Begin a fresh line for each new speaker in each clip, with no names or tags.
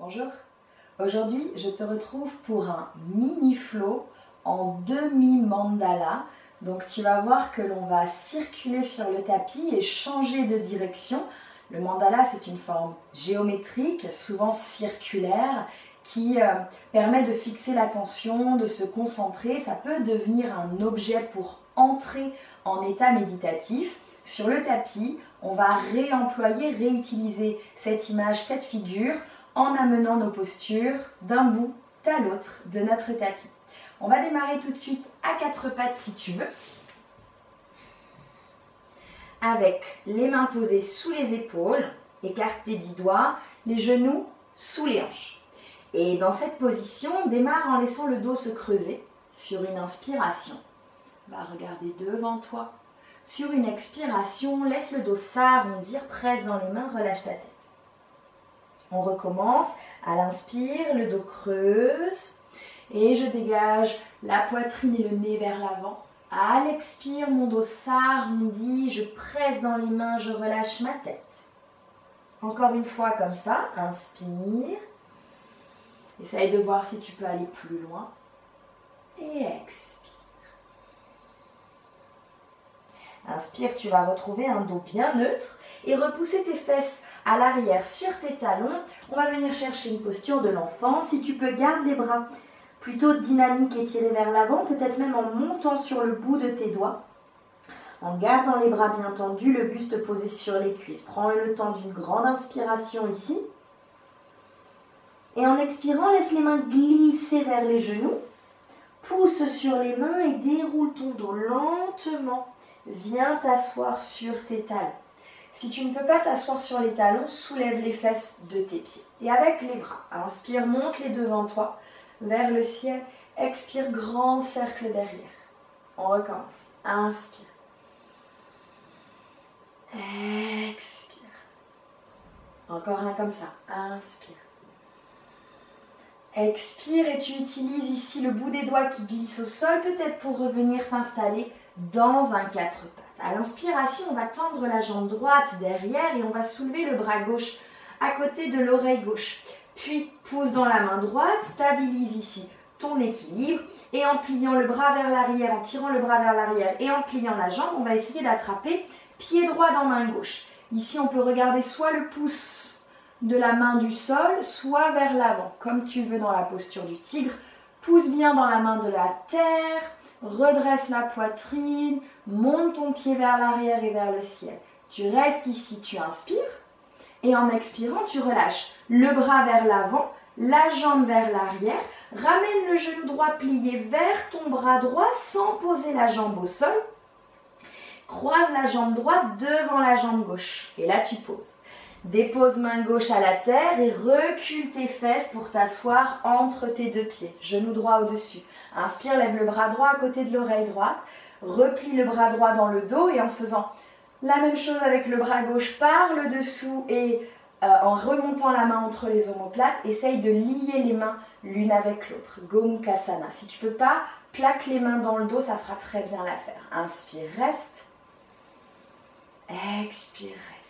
Bonjour, aujourd'hui je te retrouve pour un mini flow en demi-mandala. Donc tu vas voir que l'on va circuler sur le tapis et changer de direction. Le mandala, c'est une forme géométrique, souvent circulaire, qui permet de fixer l'attention, de se concentrer. Ça peut devenir un objet pour entrer en état méditatif. Sur le tapis, on va réutiliser cette image, cette figure, en amenant nos postures d'un bout à l'autre de notre tapis. On va démarrer tout de suite à quatre pattes si tu veux, avec les mains posées sous les épaules, écarte tes 10 doigts, les genoux sous les hanches. Et dans cette position, démarre en laissant le dos se creuser sur une inspiration. Va regarder devant toi. Sur une expiration, laisse le dos s'arrondir, presse dans les mains, relâche ta tête. On recommence. À l'inspire, le dos creuse et je dégage la poitrine et le nez vers l'avant. À l'expire, mon dos s'arrondit, je presse dans les mains, je relâche ma tête. Encore une fois comme ça, inspire. Essaye de voir si tu peux aller plus loin. Et expire. Inspire, tu vas retrouver un dos bien neutre et repousser tes fesses à l'arrière sur tes talons. On va venir chercher une posture de l'enfant. Si tu peux, garde les bras plutôt dynamiques et tirés vers l'avant, peut-être même en montant sur le bout de tes doigts. En gardant les bras bien tendus, le buste posé sur les cuisses. Prends le temps d'une grande inspiration ici. Et en expirant, laisse les mains glisser vers les genoux. Pousse sur les mains et déroule ton dos lentement. Viens t'asseoir sur tes talons. Si tu ne peux pas t'asseoir sur les talons, soulève les fesses de tes pieds. Et avec les bras, inspire, monte les devant toi, vers le ciel. Expire, grand cercle derrière. On recommence. Inspire. Expire. Encore un comme ça. Inspire. Expire et tu utilises ici le bout des doigts qui glisse au sol, peut-être pour revenir t'installer dans un quatre pattes. À l'inspiration, on va tendre la jambe droite derrière et on va soulever le bras gauche à côté de l'oreille gauche. Puis, pousse dans la main droite, stabilise ici ton équilibre et en pliant le bras vers l'arrière, en tirant le bras vers l'arrière et en pliant la jambe, on va essayer d'attraper pied droit dans main gauche. Ici, on peut regarder soit le pouce de la main du sol, soit vers l'avant, comme tu veux dans la posture du tigre. Pousse bien dans la main de la terre. Redresse la poitrine, monte ton pied vers l'arrière et vers le ciel. Tu restes ici, tu inspires et en expirant, tu relâches le bras vers l'avant, la jambe vers l'arrière. Ramène le genou droit plié vers ton bras droit sans poser la jambe au sol. Croise la jambe droite devant la jambe gauche et là tu poses. Dépose main gauche à la terre et recule tes fesses pour t'asseoir entre tes deux pieds. Genou droit au-dessus. Inspire, lève le bras droit à côté de l'oreille droite. Replie le bras droit dans le dos et en faisant la même chose avec le bras gauche par le dessous et en remontant la main entre les omoplates, essaye de lier les mains l'une avec l'autre. Gomukhasana. Si tu ne peux pas, plaque les mains dans le dos, ça fera très bien l'affaire. Inspire, reste. Expire, reste.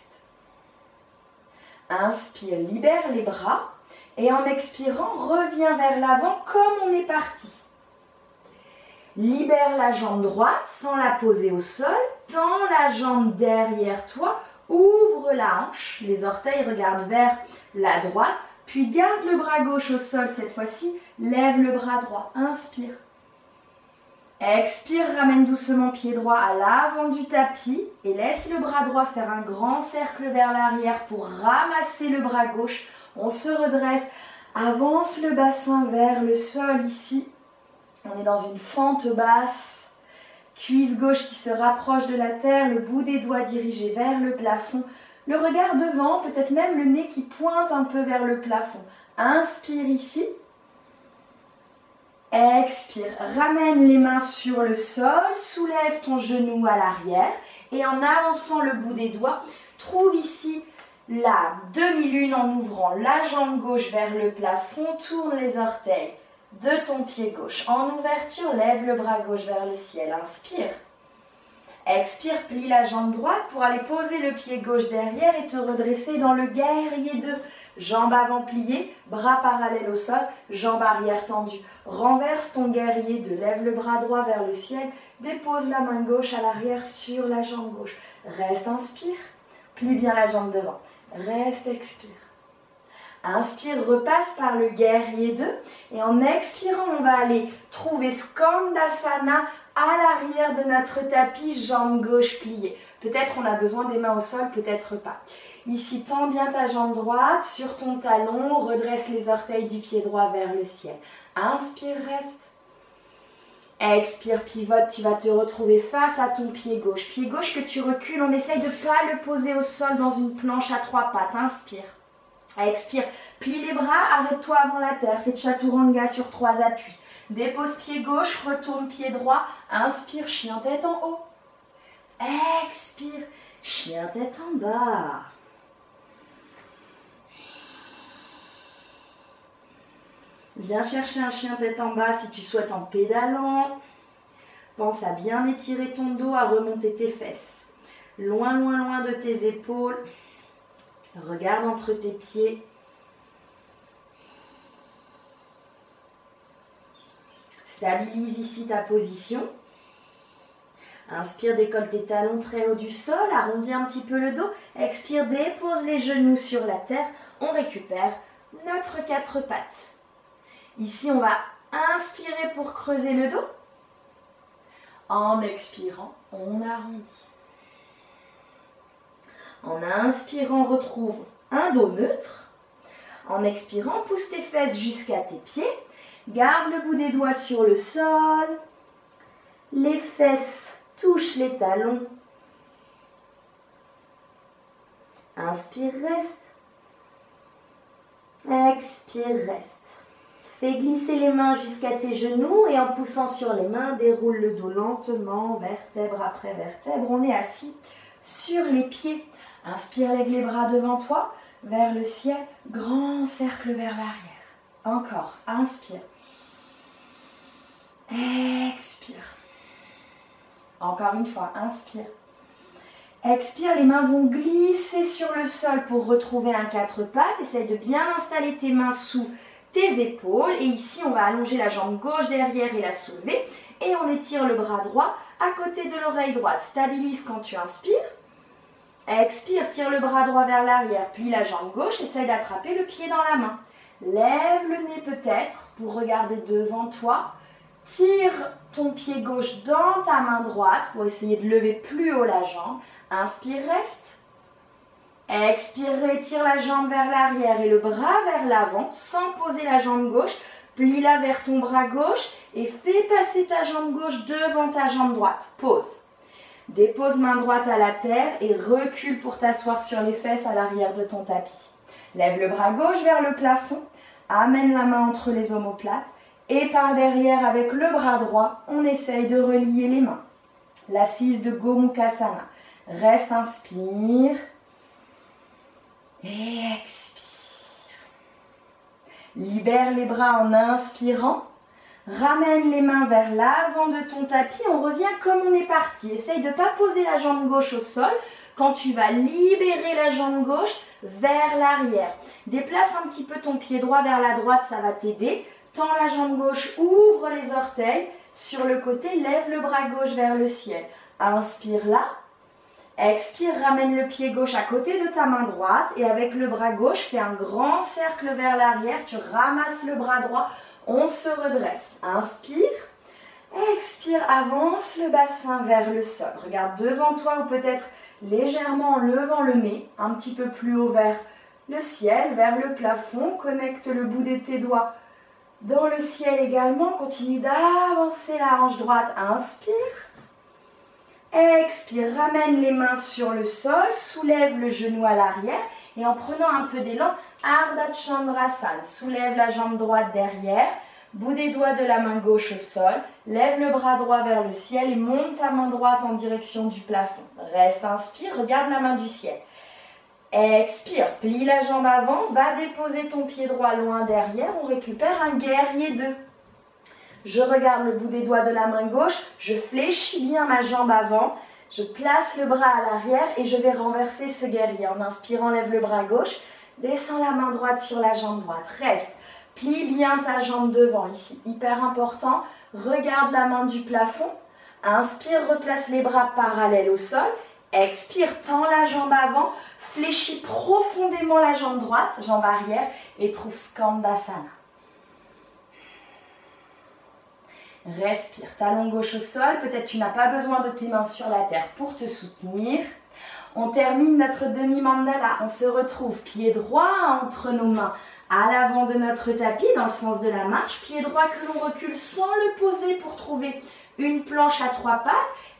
Inspire, libère les bras et en expirant, reviens vers l'avant comme on est parti. Libère la jambe droite sans la poser au sol, tends la jambe derrière toi, ouvre la hanche, les orteils regardent vers la droite, puis garde le bras gauche au sol cette fois-ci, lève le bras droit, inspire. Expire, ramène doucement pied droit à l'avant du tapis et laisse le bras droit faire un grand cercle vers l'arrière pour ramasser le bras gauche. On se redresse, avance le bassin vers le sol ici. On est dans une fente basse, cuisse gauche qui se rapproche de la terre, le bout des doigts dirigé vers le plafond. Le regard devant, peut-être même le nez qui pointe un peu vers le plafond. Inspire ici. Expire, ramène les mains sur le sol, soulève ton genou à l'arrière et en avançant le bout des doigts, trouve ici la demi-lune en ouvrant la jambe gauche vers le plafond, tourne les orteils de ton pied gauche. En ouverture, lève le bras gauche vers le ciel, inspire. Expire, plie la jambe droite pour aller poser le pied gauche derrière et te redresser dans le guerrier 2. Jambes avant pliées, bras parallèles au sol, jambes arrière tendues. Renverse ton guerrier 2, lève le bras droit vers le ciel, dépose la main gauche à l'arrière sur la jambe gauche. Reste, inspire, plie bien la jambe devant. Reste, expire. Inspire, repasse par le guerrier 2 et en expirant, on va aller trouver Skandasana à l'arrière de notre tapis, jambe gauche pliée. Peut-être on a besoin des mains au sol, peut-être pas. Ici, tends bien ta jambe droite sur ton talon, redresse les orteils du pied droit vers le ciel. Inspire, reste. Expire, pivote, tu vas te retrouver face à ton pied gauche. Pied gauche que tu recules, on essaye de ne pas le poser au sol dans une planche à 3 pattes. Inspire. Expire, plie les bras, arrête-toi avant la terre, c'est Chaturanga sur 3 appuis. Dépose pied gauche, retourne pied droit, inspire, chien tête en haut. Expire, chien tête en bas. Viens chercher un chien tête en bas si tu souhaites en pédalant. Pense à bien étirer ton dos, à remonter tes fesses. Loin, loin, loin de tes épaules. Regarde entre tes pieds. Stabilise ici ta position. Inspire, décolle tes talons très haut du sol, arrondis un petit peu le dos. Expire, dépose les genoux sur la terre. On récupère notre 4 pattes. Ici, on va inspirer pour creuser le dos. En expirant, on arrondit. En inspirant, retrouve un dos neutre. En expirant, pousse tes fesses jusqu'à tes pieds. Garde le bout des doigts sur le sol. Les fesses touchent les talons. Inspire, reste. Expire, reste. Fais glisser les mains jusqu'à tes genoux et en poussant sur les mains, déroule le dos lentement, vertèbre après vertèbre. On est assis sur les pieds. Inspire, lève les bras devant toi, vers le ciel, grand cercle vers l'arrière. Encore, inspire. Expire. Encore une fois, inspire. Expire, les mains vont glisser sur le sol pour retrouver un 4 pattes. Essaye de bien installer tes mains sous tes épaules. Et ici, on va allonger la jambe gauche derrière et la soulever. Et on étire le bras droit à côté de l'oreille droite. Stabilise quand tu inspires. Expire, tire le bras droit vers l'arrière, plie la jambe gauche, essaye d'attraper le pied dans la main. Lève le nez peut-être pour regarder devant toi. Tire ton pied gauche dans ta main droite pour essayer de lever plus haut la jambe. Inspire, reste. Expire, étire la jambe vers l'arrière et le bras vers l'avant sans poser la jambe gauche. Plie-la vers ton bras gauche et fais passer ta jambe gauche devant ta jambe droite. Pose. Dépose main droite à la terre et recule pour t'asseoir sur les fesses à l'arrière de ton tapis. Lève le bras gauche vers le plafond, amène la main entre les omoplates et par derrière avec le bras droit, on essaye de relier les mains. L'assise de Gomukhasana. Reste, inspire et expire. Libère les bras en inspirant. Ramène les mains vers l'avant de ton tapis, on revient comme on est parti. Essaye de ne pas poser la jambe gauche au sol. Quand tu vas libérer la jambe gauche vers l'arrière. Déplace un petit peu ton pied droit vers la droite, ça va t'aider. Tends la jambe gauche, ouvre les orteils. Sur le côté, lève le bras gauche vers le ciel. Inspire là. Expire, ramène le pied gauche à côté de ta main droite. Et avec le bras gauche, fais un grand cercle vers l'arrière. Tu ramasses le bras droit. On se redresse. Inspire. Expire. Avance le bassin vers le sol. Regarde devant toi ou peut-être légèrement en levant le nez. Un petit peu plus haut vers le ciel, vers le plafond. Connecte le bout de tes doigts dans le ciel également. Continue d'avancer la hanche droite. Inspire. Expire. Ramène les mains sur le sol. Soulève le genou à l'arrière. Et en prenant un peu d'élan, Ardha Chandrasana. Soulève la jambe droite derrière, bout des doigts de la main gauche au sol, lève le bras droit vers le ciel et monte ta main droite en direction du plafond. Reste, inspire, regarde la main du ciel. Expire, plie la jambe avant, va déposer ton pied droit loin derrière, on récupère un guerrier 2. Je regarde le bout des doigts de la main gauche, je fléchis bien ma jambe avant, je place le bras à l'arrière et je vais renverser ce guerrier. En inspirant, lève le bras gauche, Descends la main droite sur la jambe droite. Reste. Plie bien ta jambe devant ici. Hyper important. Regarde la main du plafond. Inspire, replace les bras parallèles au sol. Expire, tends la jambe avant. Fléchis profondément la jambe droite, jambe arrière et trouve Skandasana. Respire, talon gauche au sol. Peut-être tu n'as pas besoin de tes mains sur la terre pour te soutenir. On termine notre demi-mandala. On se retrouve pied droit entre nos mains à l'avant de notre tapis dans le sens de la marche. Pied droit que l'on recule sans le poser pour trouver une planche à 3 pattes.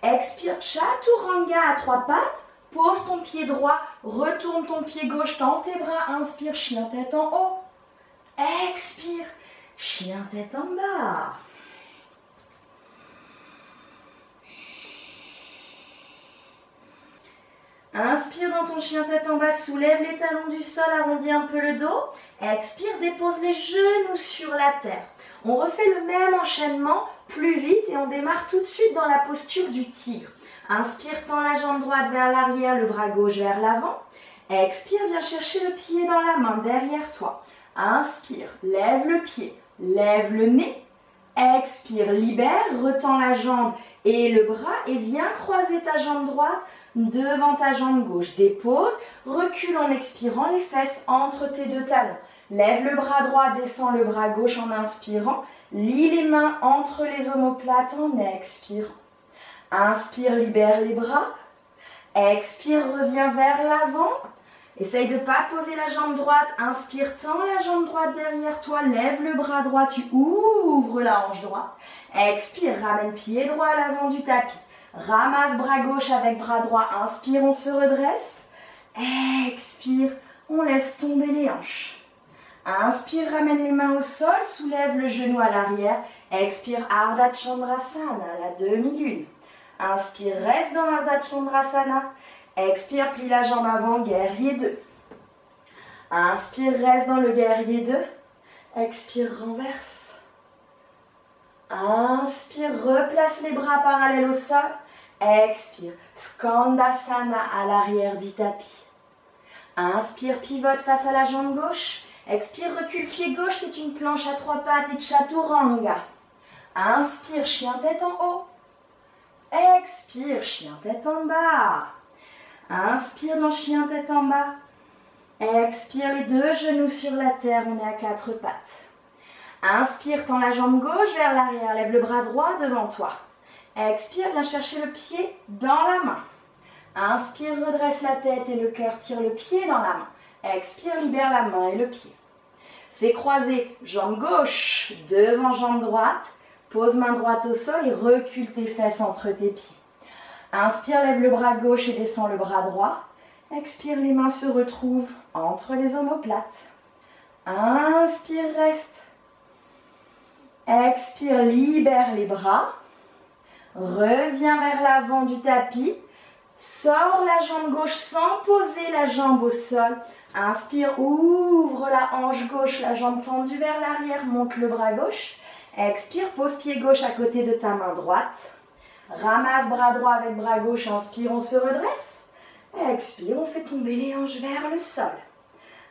Expire, Chaturanga à 3 pattes. Pose ton pied droit, retourne ton pied gauche, tends tes bras. Inspire, chien tête en haut. Expire, chien tête en bas. Inspire dans ton chien tête en bas, soulève les talons du sol, arrondis un peu le dos. Expire, dépose les genoux sur la terre. On refait le même enchaînement, plus vite et on démarre tout de suite dans la posture du tigre. Inspire, tends la jambe droite vers l'arrière, le bras gauche vers l'avant. Expire, viens chercher le pied dans la main derrière toi. Inspire, lève le pied, lève le nez. Expire, libère, retends la jambe et le bras et viens croiser ta jambe droite devant ta jambe gauche. Dépose, recule en expirant les fesses entre tes deux talons. Lève le bras droit, descends le bras gauche en inspirant. Lie les mains entre les omoplates en expirant. Inspire, libère les bras. Expire, reviens vers l'avant. Essaye de ne pas poser la jambe droite. Inspire, tends la jambe droite derrière toi. Lève le bras droit, tu ouvres la hanche droite. Expire, ramène pied droit à l'avant du tapis. Ramasse bras gauche avec bras droit. Inspire, on se redresse. Expire, on laisse tomber les hanches. Inspire, ramène les mains au sol. Soulève le genou à l'arrière. Expire, Ardha Chandrasana, la demi-lune. Inspire, reste dans Ardha Chandrasana. Expire, plie la jambe avant, guerrier 2. Inspire, reste dans le guerrier 2. Expire, renverse. Inspire, replace les bras parallèles au sol. Expire, Skandasana à l'arrière du tapis. Inspire, pivote face à la jambe gauche. Expire, recule pied gauche, c'est une planche à 3 pattes et Chaturanga. Inspire, chien tête en haut. Expire, chien tête en bas. Inspire dans chien tête en bas. Expire les deux genoux sur la terre, on est à 4 pattes. Inspire, tends la jambe gauche vers l'arrière, lève le bras droit devant toi. Expire, viens chercher le pied dans la main. Inspire, redresse la tête et le cœur, tire le pied dans la main. Expire, libère la main et le pied. Fais croiser jambe gauche devant jambe droite. Pose main droite au sol et recule tes fesses entre tes pieds. Inspire, lève le bras gauche et descends le bras droit. Expire, les mains se retrouvent entre les omoplates. Inspire, reste. Expire, libère les bras. Reviens vers l'avant du tapis. Sors la jambe gauche sans poser la jambe au sol. Inspire, ouvre la hanche gauche, la jambe tendue vers l'arrière, monte le bras gauche. Expire, pose pied gauche à côté de ta main droite. Ramasse bras droit avec bras gauche, inspire, on se redresse. Expire, on fait tomber les hanches vers le sol.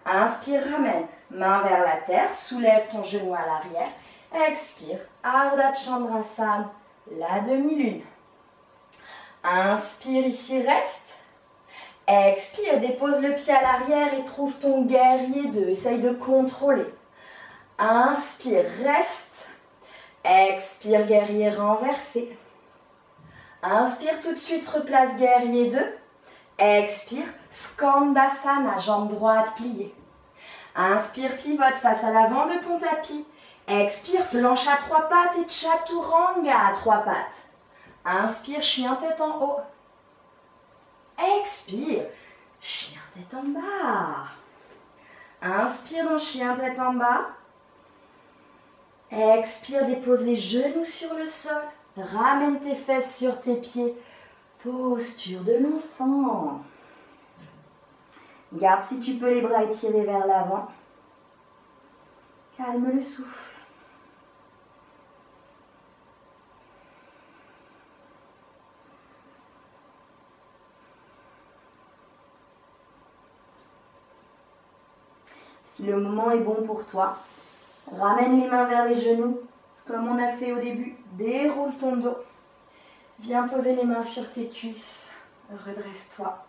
Inspire, ramène, main vers la terre, soulève ton genou à l'arrière. Expire, Ardha Chandrasana, la demi-lune. Inspire, ici reste. Expire, dépose le pied à l'arrière et trouve ton guerrier 2. Essaye de contrôler. Inspire, reste. Expire, guerrier renversé. Inspire, tout de suite, replace guerrier 2. Expire, Skandasana, jambe droite pliée. Inspire, pivote face à l'avant de ton tapis. Expire, planche à 3 pattes et Chaturanga à 3 pattes. Inspire, chien tête en haut. Expire, chien tête en bas. Inspire dans chien tête en bas. Expire, dépose les genoux sur le sol. Ramène tes fesses sur tes pieds. Posture de l'enfant. Garde si tu peux les bras étirés vers l'avant. Calme le souffle. Si le moment est bon pour toi, ramène les mains vers les genoux, comme on a fait au début. Déroule ton dos. Viens poser les mains sur tes cuisses. Redresse-toi.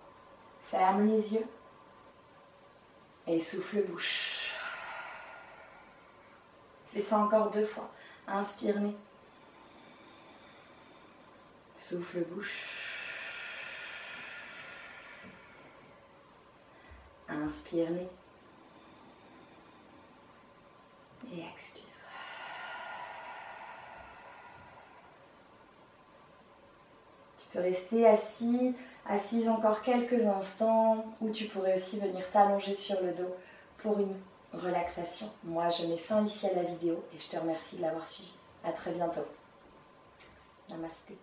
Ferme les yeux. Et souffle bouche. Fais ça encore 2 fois. Inspire nez. Souffle bouche. Inspire nez. Et expire. Tu peux rester assis, assise encore quelques instants, ou tu pourrais aussi venir t'allonger sur le dos pour une relaxation. Moi, je mets fin ici à la vidéo et je te remercie de l'avoir suivi. À très bientôt. Namasté.